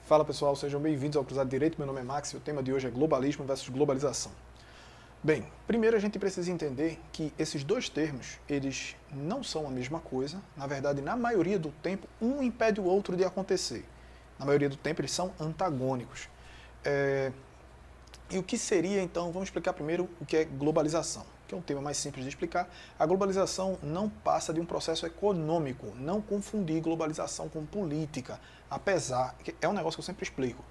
Fala pessoal, sejam bem-vindos ao Cruzado Direito. Meu nome é Max e o tema de hoje é globalismo versus globalização. Bem, primeiro a gente precisa entender que esses dois termos, eles não são a mesma coisa. Na verdade, na maioria do tempo, um impede o outro de acontecer. Na maioria do tempo, eles são antagônicos. E o que seria, então, vamos explicar primeiro o que é globalização, que é um tema mais simples de explicar. A globalização não passa de um processo econômico, não confundir globalização com política, apesar que é um negócio que eu sempre explico.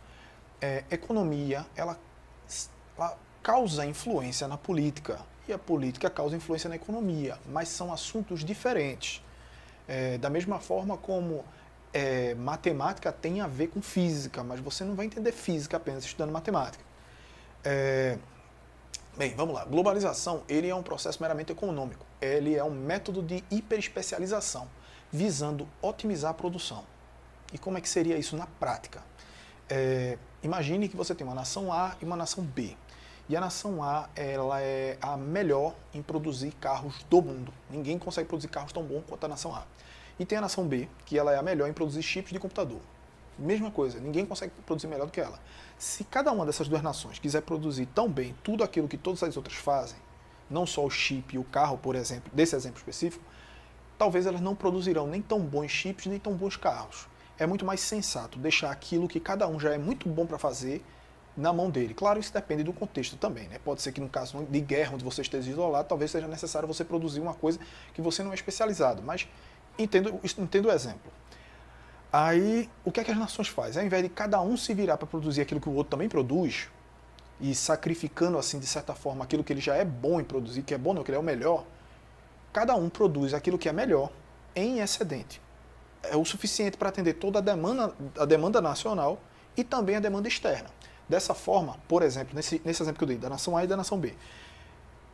Economia, ela causa influência na política, e a política causa influência na economia, mas são assuntos diferentes. Da mesma forma como matemática tem a ver com física, mas você não vai entender física apenas estudando matemática. Bem, vamos lá. Globalização, ele é um processo meramente econômico. Ele é um método de hiperespecialização, visando otimizar a produção. E como é que seria isso na prática? Imagine que você tem uma nação A e uma nação B. E a nação A, ela é a melhor em produzir carros do mundo. Ninguém consegue produzir carros tão bons quanto a nação A. E tem a nação B, que ela é a melhor em produzir chips de computador. Mesma coisa, ninguém consegue produzir melhor do que ela. Se cada uma dessas duas nações quiser produzir tão bem tudo aquilo que todas as outras fazem, não só o chip e o carro, por exemplo, desse exemplo específico, talvez elas não produzirão nem tão bons chips, nem tão bons carros. É muito mais sensato deixar aquilo que cada um já é muito bom para fazer na mão dele. Claro, isso depende do contexto também, né? Pode ser que no caso de guerra, onde você esteja isolado, talvez seja necessário você produzir uma coisa que você não é especializado, mas entendo o exemplo. Aí, o que é que as nações fazem? Ao invés de cada um se virar para produzir aquilo que o outro também produz, e sacrificando, assim, de certa forma, aquilo que ele já é bom em produzir, que é bom não, que ele é o melhor, cada um produz aquilo que é melhor em excedente. É o suficiente para atender toda a demanda nacional e também a demanda externa. Dessa forma, por exemplo, nesse exemplo que eu dei, da nação A e da nação B,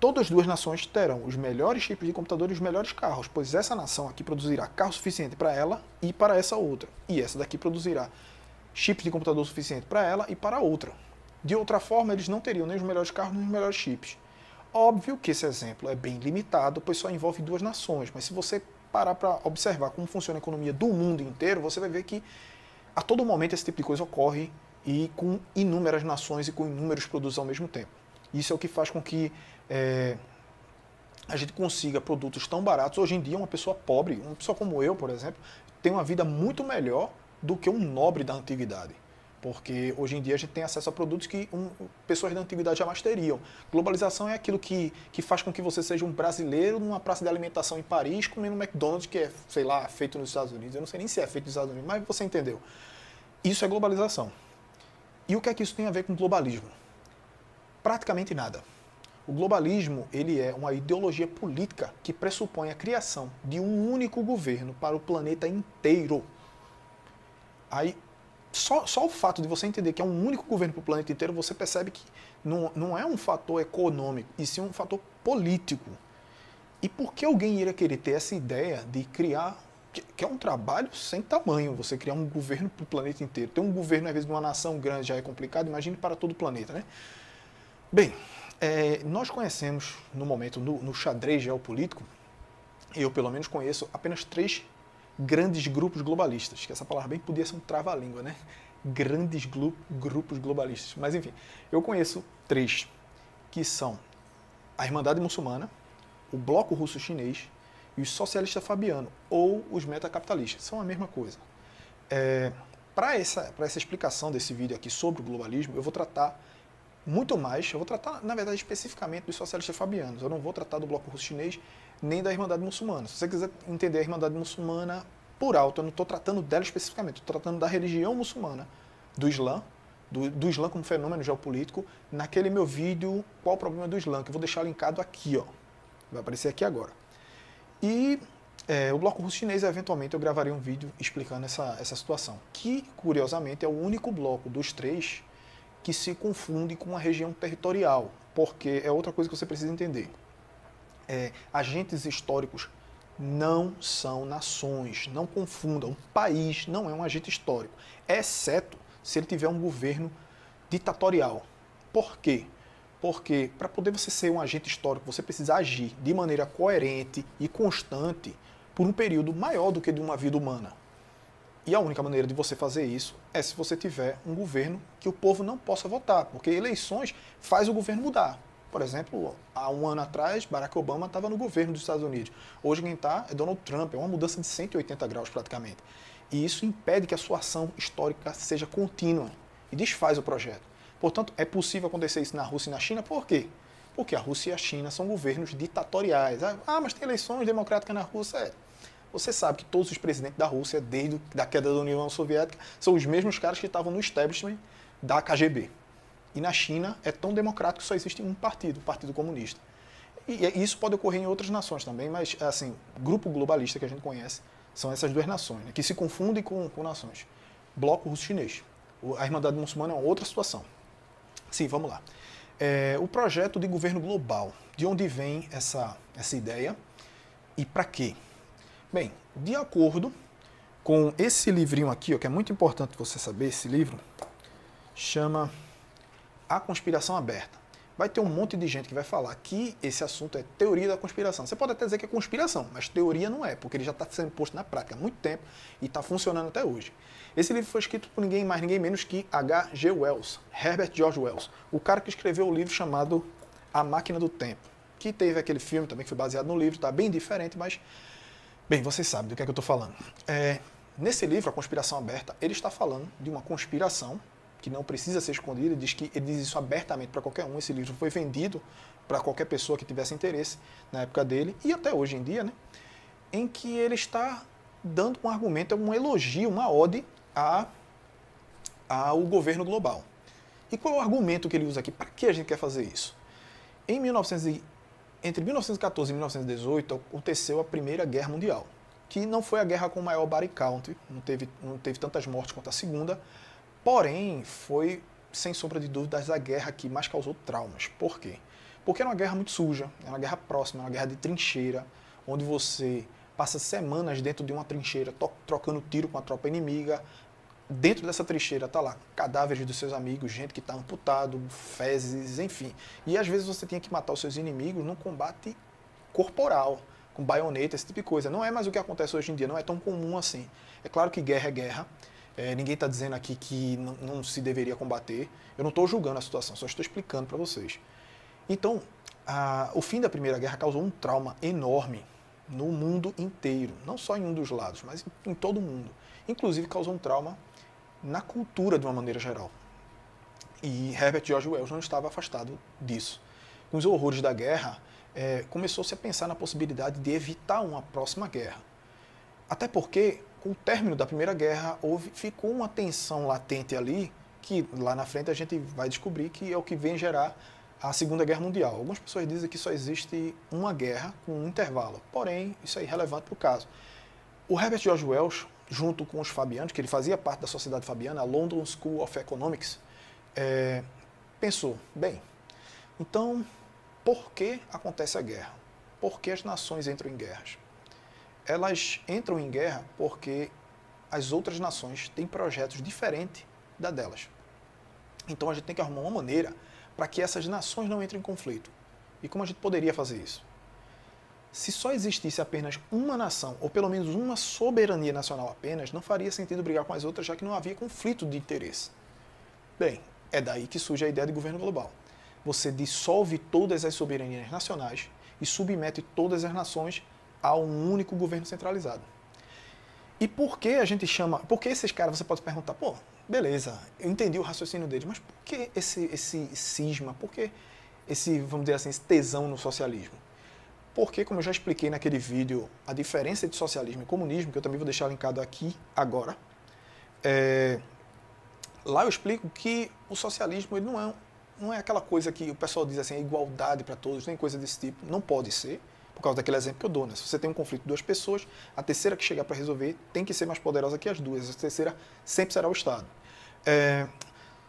todas as duas nações terão os melhores chips de computador e os melhores carros, pois essa nação aqui produzirá carro suficiente para ela e para essa outra. E essa daqui produzirá chips de computador suficiente para ela e para a outra. De outra forma, eles não teriam nem os melhores carros nem os melhores chips. Óbvio que esse exemplo é bem limitado, pois só envolve duas nações, mas se você parar para observar como funciona a economia do mundo inteiro, você vai ver que a todo momento esse tipo de coisa ocorre e com inúmeras nações e com inúmeros produtos ao mesmo tempo. Isso é o que faz com que a gente consiga produtos tão baratos. Hoje em dia, uma pessoa pobre, uma pessoa como eu, por exemplo, tem uma vida muito melhor do que um nobre da antiguidade. Porque hoje em dia a gente tem acesso a produtos que pessoas da antiguidade jamais teriam. Globalização é aquilo que faz com que você seja um brasileiro numa praça de alimentação em Paris comendo um McDonald's que é, sei lá, feito nos Estados Unidos. Eu não sei nem se é feito nos Estados Unidos, mas você entendeu. Isso é globalização. E o que é que isso tem a ver com globalismo? Praticamente nada. O globalismo, ele é uma ideologia política que pressupõe a criação de um único governo para o planeta inteiro. Aí, só o fato de você entender que é um único governo para o planeta inteiro, você percebe que não é um fator econômico, e sim um fator político. E por que alguém iria querer ter essa ideia de criar, que é um trabalho sem tamanho, você criar um governo para o planeta inteiro? Ter um governo, às vezes, de uma nação grande já é complicado, imagine para todo o planeta, né? Bem, nós conhecemos, no momento, no xadrez geopolítico, eu pelo menos conheço apenas 3 grandes grupos globalistas, que essa palavra bem podia ser um trava-língua, né? Grandes grupos globalistas. Mas enfim, eu conheço 3, que são a Irmandade Muçulmana, o Bloco Russo-Chinês e os socialistas fabianos, ou os metacapitalistas. São a mesma coisa. Para essa explicação desse vídeo aqui sobre o globalismo, eu vou tratar muito mais, eu vou tratar, na verdade, especificamente dos socialistas fabianos. Eu não vou tratar do Bloco Russo-Chinês nem da Irmandade Muçulmana. Se você quiser entender a Irmandade Muçulmana por alto, eu não estou tratando dela especificamente, estou tratando da religião muçulmana, do Islã, do Islã como fenômeno geopolítico, naquele meu vídeo, Qual o Problema do Islã, que eu vou deixar linkado aqui, ó. Vai aparecer aqui agora. E o Bloco Russo-Chinês, eventualmente, eu gravarei um vídeo explicando essa situação, que, curiosamente, é o único bloco dos 3 que se confunde com uma região territorial, porque é outra coisa que você precisa entender. Agentes históricos não são nações, não confundam. Um país não é um agente histórico, exceto se ele tiver um governo ditatorial. Por quê? Porque para poder você ser um agente histórico, você precisa agir de maneira coerente e constante por um período maior do que de uma vida humana. E a única maneira de você fazer isso é se você tiver um governo que o povo não possa votar, porque eleições faz o governo mudar. Por exemplo, há um ano atrás, Barack Obama estava no governo dos Estados Unidos. Hoje quem está é Donald Trump, é uma mudança de 180 graus praticamente. E isso impede que a sua ação histórica seja contínua e desfaz o projeto. Portanto, é possível acontecer isso na Rússia e na China, por quê? Porque a Rússia e a China são governos ditatoriais. Ah, mas tem eleições democráticas na Rússia? Você sabe que todos os presidentes da Rússia, desde a queda da União Soviética, são os mesmos caras que estavam no establishment da KGB. E na China é tão democrático que só existe um partido, o Partido Comunista. E isso pode ocorrer em outras nações também, mas assim, o grupo globalista que a gente conhece são essas duas nações, né, que se confundem com nações. Bloco russo-chinês. A Irmandade Muçulmana é uma outra situação. Sim, vamos lá. O projeto de governo global, de onde vem essa ideia e para quê? Bem, de acordo com esse livrinho aqui, ó, que é muito importante você saber, esse livro chama A Conspiração Aberta. Vai ter um monte de gente que vai falar que esse assunto é teoria da conspiração. Você pode até dizer que é conspiração, mas teoria não é, porque ele já está sendo posto na prática há muito tempo e está funcionando até hoje. Esse livro foi escrito por ninguém mais, ninguém menos que H.G. Wells, Herbert George Wells, o cara que escreveu o livro chamado A Máquina do Tempo, que teve aquele filme também que foi baseado no livro, está bem diferente, mas, bem, vocês sabem do que é que eu estou falando. Nesse livro, A Conspiração Aberta, ele está falando de uma conspiração que não precisa ser escondida, ele diz isso abertamente para qualquer um. Esse livro foi vendido para qualquer pessoa que tivesse interesse na época dele, e até hoje em dia, né, em que ele está dando um argumento, um elogio, uma ode ao governo global. E qual é o argumento que ele usa aqui? Para que a gente quer fazer isso? Entre 1914 e 1918 aconteceu a Primeira Guerra Mundial, que não foi a guerra com o maior body count, não teve tantas mortes quanto a Segunda, porém foi, sem sombra de dúvidas, a guerra que mais causou traumas. Por quê? Porque era uma guerra muito suja, era uma guerra próxima, era uma guerra de trincheira, onde você passa semanas dentro de uma trincheira trocando tiro com a tropa inimiga. Dentro dessa trincheira tá lá cadáveres dos seus amigos, gente que está amputado, fezes, enfim. E às vezes você tinha que matar os seus inimigos num combate corporal, com baioneta, esse tipo de coisa. Não é mais o que acontece hoje em dia, não é tão comum assim. É claro que guerra é guerra. Ninguém está dizendo aqui que não se deveria combater. Eu não estou julgando a situação, só estou explicando para vocês. Então, o fim da Primeira Guerra causou um trauma enorme no mundo inteiro. Não só em um dos lados, mas em todo o mundo. Inclusive causou um trauma na cultura de uma maneira geral. E Herbert George Wells não estava afastado disso. Com os horrores da guerra, começou-se a pensar na possibilidade de evitar uma próxima guerra. Até porque, com o término da Primeira Guerra, ficou uma tensão latente ali, que lá na frente a gente vai descobrir que é o que vem gerar a Segunda Guerra Mundial. Algumas pessoas dizem que só existe uma guerra com um intervalo, porém, isso é irrelevante para o caso. O Herbert George Wells, junto com os fabianos, que ele fazia parte da Sociedade Fabiana, a London School of Economics, pensou, bem, então, por que acontece a guerra? Por que as nações entram em guerras? Elas entram em guerra porque as outras nações têm projetos diferentes da delas. Então a gente tem que arrumar uma maneira para que essas nações não entrem em conflito. E como a gente poderia fazer isso? Se só existisse apenas uma nação, ou pelo menos uma soberania nacional apenas, não faria sentido brigar com as outras, já que não havia conflito de interesse. Bem, é daí que surge a ideia de governo global. Você dissolve todas as soberanias nacionais e submete todas as nações a um único governo centralizado. E por que a gente chama... Por que esses caras, você pode perguntar, pô, beleza, eu entendi o raciocínio deles, mas por que esse cisma, por que esse, vamos dizer assim, esse tesão no socialismo? Porque, como eu já expliquei naquele vídeo, a diferença entre socialismo e comunismo, que eu também vou deixar linkado aqui agora, lá eu explico que o socialismo ele não é aquela coisa que o pessoal diz assim, igualdade para todos, nem coisa desse tipo. Não pode ser, por causa daquele exemplo que eu dou, né? Se você tem um conflito de duas pessoas, a terceira que chegar para resolver tem que ser mais poderosa que as duas. A terceira sempre será o Estado.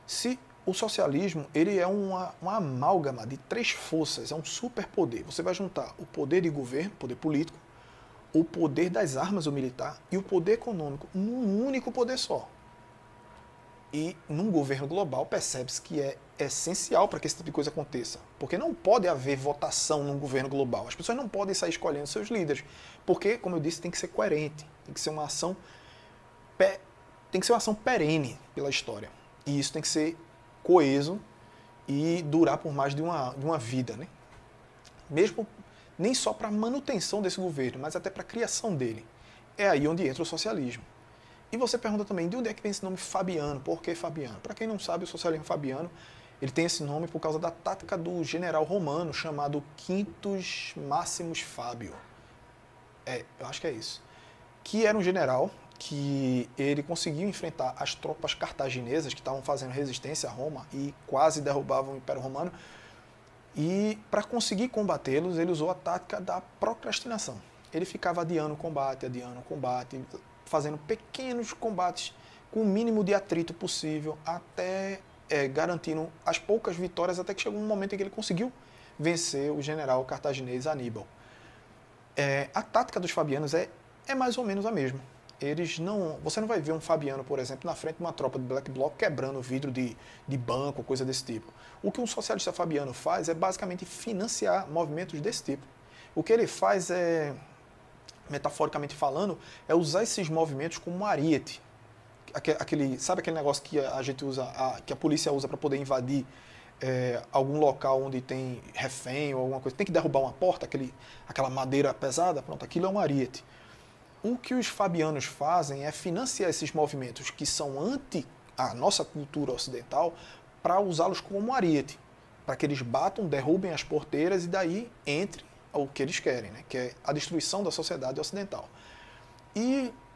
Se o socialismo ele é uma amálgama de três forças, é um superpoder. Você vai juntar o poder de governo, poder político, o poder das armas, o militar, e o poder econômico num único poder só. E num governo global percebe-se que é essencial para que esse tipo de coisa aconteça. Porque não pode haver votação num governo global. As pessoas não podem sair escolhendo seus líderes. Porque, como eu disse, tem que ser coerente. Tem que ser uma ação tem que ser uma ação perene pela história. E isso tem que ser coeso e durar por mais de uma vida, né? Mesmo nem só para a manutenção desse governo, mas até para a criação dele. É aí onde entra o socialismo. E você pergunta também, de onde é que vem esse nome Fabiano? Por que Fabiano? Para quem não sabe, o socialismo fabiano, ele tem esse nome por causa da tática do general romano chamado Quintus Maximus Fábio. Eu acho que é isso. Que era um general que ele conseguiu enfrentar as tropas cartaginesas que estavam fazendo resistência a Roma e quase derrubavam o Império Romano. E para conseguir combatê-los, ele usou a tática da procrastinação. Ele ficava adiando o combate, fazendo pequenos combates com o mínimo de atrito possível, até garantindo as poucas vitórias, até que chegou um momento em que ele conseguiu vencer o general cartaginês Aníbal. A tática dos fabianos é mais ou menos a mesma. Você não vai ver um fabiano, por exemplo, na frente de uma tropa de Black Bloc quebrando vidro de banco, coisa desse tipo. O que um socialista fabiano faz é basicamente financiar movimentos desse tipo. O que ele faz metaforicamente falando, é usar esses movimentos como um ariete. Sabe aquele negócio que a gente usa, que a polícia usa para poder invadir algum local onde tem refém ou alguma coisa? Tem que derrubar uma porta, aquela madeira pesada, pronto, aquilo é um ariete. O que os fabianos fazem é financiar esses movimentos que são anti a nossa cultura ocidental para usá-los como ariete, para que eles batam, derrubem as porteiras e daí entre o que eles querem, né? Que é a destruição da sociedade ocidental.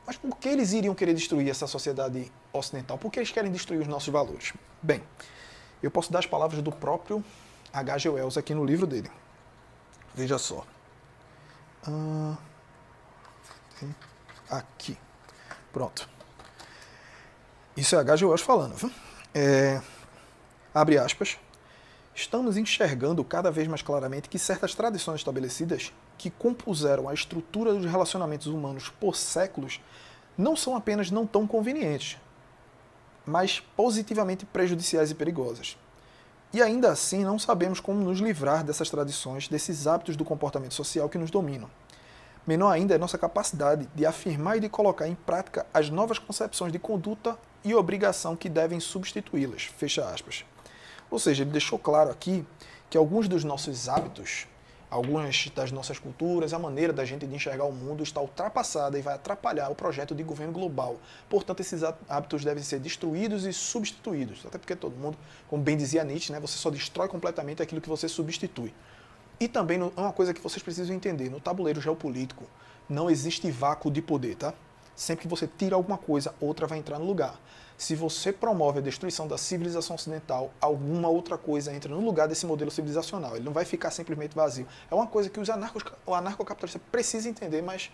Mas por que eles iriam querer destruir essa sociedade ocidental? Por que eles querem destruir os nossos valores? Bem, eu posso dar as palavras do próprio H.G. Wells aqui no livro dele. Veja só. Aqui. Pronto. Isso é H.G. Wells falando. Viu? Abre aspas. Estamos enxergando cada vez mais claramente que certas tradições estabelecidas que compuseram a estrutura dos relacionamentos humanos por séculos não são apenas não tão convenientes, mas positivamente prejudiciais e perigosas. E ainda assim não sabemos como nos livrar dessas tradições, desses hábitos do comportamento social que nos dominam. Menor ainda é nossa capacidade de afirmar e de colocar em prática as novas concepções de conduta e obrigação que devem substituí-las. Fecha aspas. Ou seja, ele deixou claro aqui que alguns dos nossos hábitos, algumas das nossas culturas, a maneira da gente de enxergar o mundo está ultrapassada e vai atrapalhar o projeto de governo global. Portanto, esses hábitos devem ser destruídos e substituídos. Até porque todo mundo, como bem dizia Nietzsche, né, você só destrói completamente aquilo que você substitui. E também é uma coisa que vocês precisam entender, no tabuleiro geopolítico não existe vácuo de poder, tá? Sempre que você tira alguma coisa, outra vai entrar no lugar. Se você promove a destruição da civilização ocidental, alguma outra coisa entra no lugar desse modelo civilizacional. Ele não vai ficar simplesmente vazio. É uma coisa que o anarcocapitalista precisa entender, mas,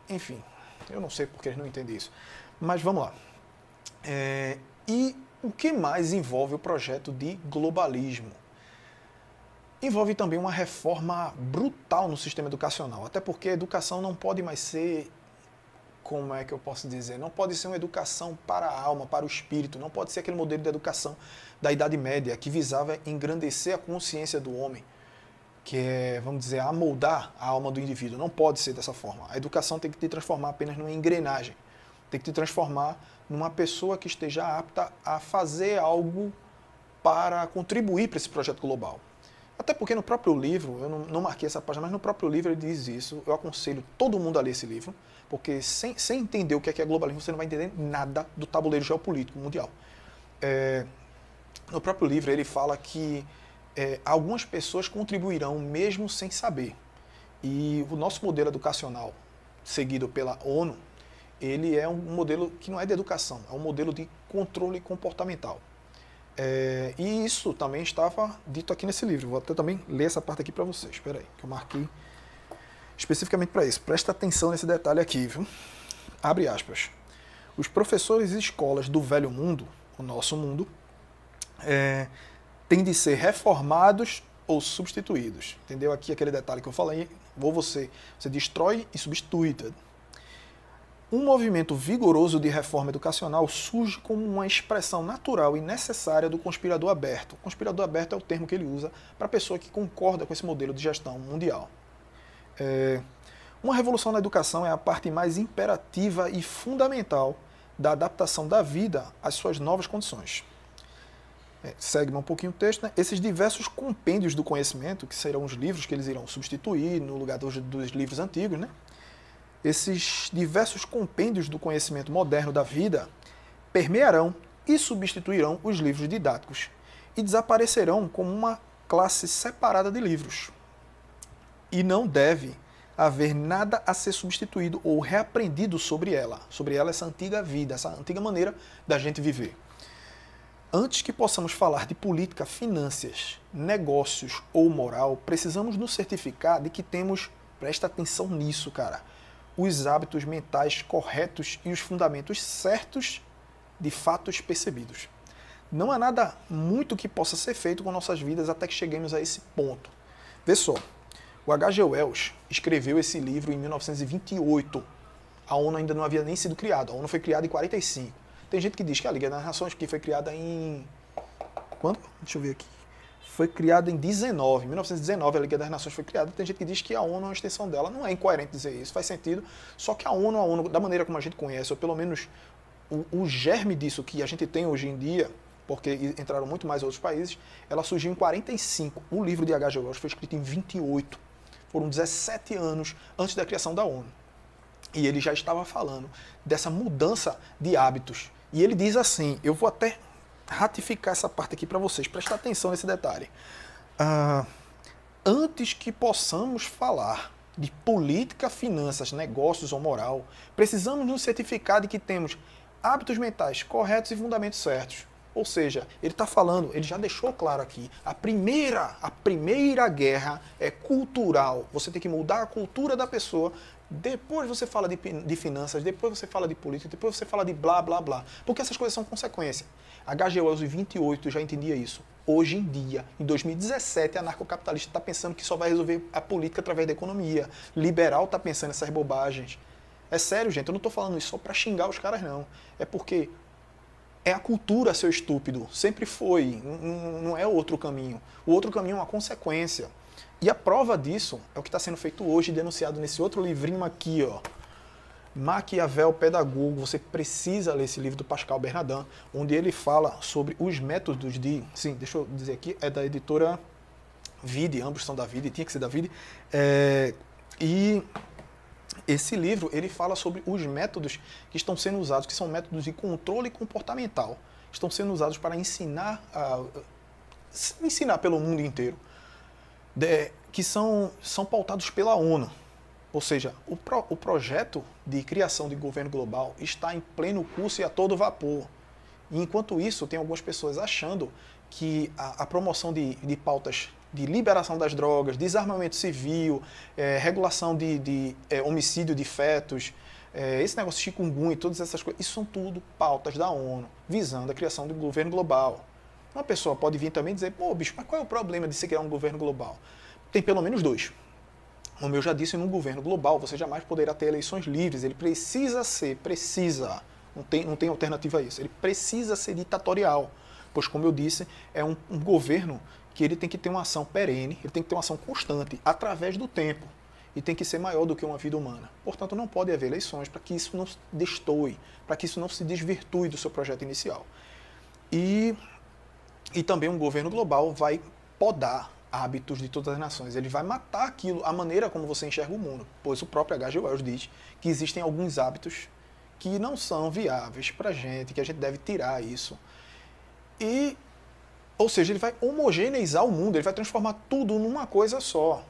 enfim, eu não sei porque eles não entendem isso. Mas vamos lá. E o que mais envolve o projeto de globalismo? Envolve também uma reforma brutal no sistema educacional, até porque a educação não pode mais ser, como é que eu posso dizer, não pode ser uma educação para a alma, para o espírito, não pode ser aquele modelo de educação da Idade Média que visava engrandecer a consciência do homem, que é, vamos dizer, amoldar a alma do indivíduo. Não pode ser dessa forma. A educação tem que te transformar apenas numa engrenagem, tem que te transformar numa pessoa que esteja apta a fazer algo para contribuir para esse projeto global. Até porque no próprio livro, eu não marquei essa página, mas no próprio livro ele diz isso. Eu aconselho todo mundo a ler esse livro, porque sem entender o que é globalismo, você não vai entender nada do tabuleiro geopolítico mundial. No próprio livro ele fala que algumas pessoas contribuirão mesmo sem saber. E o nosso modelo educacional, seguido pela ONU, ele é um modelo que não é de educação, é um modelo de controle comportamental. E isso também estava dito aqui nesse livro. Vou até também ler essa parte aqui para vocês. Espera aí, que eu marquei especificamente para isso. Presta atenção nesse detalhe aqui, viu? Abre aspas. Os professores e escolas do velho mundo, o nosso mundo, têm de ser reformados ou substituídos. Entendeu? Aqui aquele detalhe que eu falei. Você destrói e substitui. Tá? Um movimento vigoroso de reforma educacional surge como uma expressão natural e necessária do conspirador aberto. O conspirador aberto é o termo que ele usa para a pessoa que concorda com esse modelo de gestão mundial. Uma revolução na educação é a parte mais imperativa e fundamental da adaptação da vida às suas novas condições. Segue um pouquinho o texto, né? Esses diversos compêndios do conhecimento, que serão os livros que eles irão substituir no lugar dos livros antigos, né? Esses diversos compêndios do conhecimento moderno da vida permearão e substituirão os livros didáticos e desaparecerão como uma classe separada de livros. E não deve haver nada a ser substituído ou reaprendido sobre ela, essa antiga vida, essa antiga maneira da gente viver. Antes que possamos falar de política, finanças, negócios ou moral, precisamos nos certificar de que temos, presta atenção nisso, cara, os hábitos mentais corretos e os fundamentos certos de fatos percebidos. Não há nada muito que possa ser feito com nossas vidas até que cheguemos a esse ponto. Vê só, o H.G. Wells escreveu esse livro em 1928. A ONU ainda não havia nem sido criada, a ONU foi criada em 1945. Tem gente que diz que a Liga das Nações que foi criada em... Quando? Deixa eu ver aqui. Foi criada em 1919 a Liga das Nações foi criada. Tem gente que diz que a ONU é uma extensão dela. Não é incoerente dizer isso, faz sentido. Só que a ONU, da maneira como a gente conhece, ou pelo menos o germe disso que a gente tem hoje em dia, porque entraram muito mais outros países, ela surgiu em 1945. O livro de H.G. Wells foi escrito em 28. Foram 17 anos antes da criação da ONU. E ele já estava falando dessa mudança de hábitos. E ele diz assim, eu vou até ratificar essa parte aqui para vocês, prestar atenção nesse detalhe. Antes que possamos falar de política, finanças, negócios ou moral, precisamos nos certificar de que temos hábitos mentais corretos e fundamentos certos. Ou seja, ele está falando, ele já deixou claro aqui, a primeira guerra é cultural. Você tem que mudar a cultura da pessoa. Depois você fala de finanças, depois você fala de política, depois você fala de blá, blá, blá. Porque essas coisas são consequência. H.G. Wells, em 28, já entendia isso. Hoje em dia, em 2017, anarcocapitalista está pensando que só vai resolver a política através da economia. Liberal está pensando nessas bobagens. É sério, gente, eu não estou falando isso só para xingar os caras, não. É porque é a cultura, seu estúpido. Sempre foi. Não é outro caminho. O outro caminho é uma consequência. E a prova disso é o que está sendo feito hoje, denunciado nesse outro livrinho aqui, ó. Maquiavel Pedagogo. Você precisa ler esse livro do Pascal Bernardin, onde ele fala sobre os métodos de... Sim, deixa eu dizer aqui, é da editora Vide, ambos são da Vide, tinha que ser da Vide. E esse livro, ele fala sobre os métodos que estão sendo usados, que são métodos de controle comportamental. Estão sendo usados para ensinar pelo mundo inteiro. Que são pautados pela ONU. Ou seja, o projeto de criação de governo global está em pleno curso e a todo vapor. E enquanto isso, tem algumas pessoas achando que a promoção de pautas de liberação das drogas, desarmamento civil, regulação de homicídio de fetos, esse negócio de chikungunya e todas essas coisas, isso são tudo pautas da ONU, visando a criação de governo global. Uma pessoa pode vir também e dizer, pô, bicho, mas qual é o problema de se criar um governo global? Tem pelo menos dois. Como eu já disse, num governo global, você jamais poderá ter eleições livres. Ele precisa, não tem alternativa a isso, ele precisa ser ditatorial. Pois, como eu disse, é um governo que ele tem que ter uma ação perene, ele tem que ter uma ação constante, através do tempo. E tem que ser maior do que uma vida humana. Portanto, não pode haver eleições para que isso não destoe, para que isso não se desvirtue do seu projeto inicial. E também um governo global vai podar hábitos de todas as nações. Ele vai matar aquilo, a maneira como você enxerga o mundo. Pois o próprio H.G. Wells diz que existem alguns hábitos que não são viáveis para a gente, que a gente deve tirar isso. Ou seja, ele vai homogeneizar o mundo, ele vai transformar tudo numa coisa só.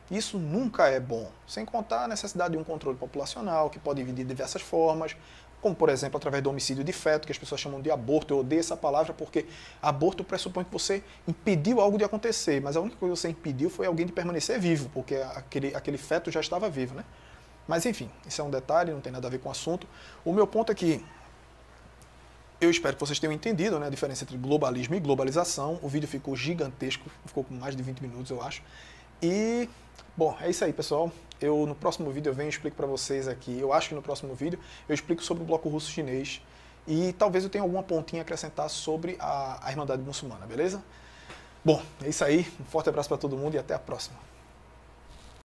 Isso nunca é bom. Sem contar a necessidade de um controle populacional, que pode vir de diversas formas, como, por exemplo, através do homicídio de feto, que as pessoas chamam de aborto. Eu odeio essa palavra porque aborto pressupõe que você impediu algo de acontecer, mas a única coisa que você impediu foi alguém de permanecer vivo, porque aquele feto já estava vivo, né? Mas, enfim, isso é um detalhe, não tem nada a ver com o assunto. O meu ponto é que eu espero que vocês tenham entendido, né, a diferença entre globalismo e globalização. O vídeo ficou gigantesco, ficou com mais de 20 minutos, eu acho. E, bom, é isso aí, pessoal. No próximo vídeo eu venho e explico para vocês aqui. Eu acho que no próximo vídeo eu explico sobre o bloco russo chinês. E talvez eu tenha alguma pontinha a acrescentar sobre a Irmandade Muçulmana, beleza? Bom, é isso aí. Um forte abraço para todo mundo e até a próxima.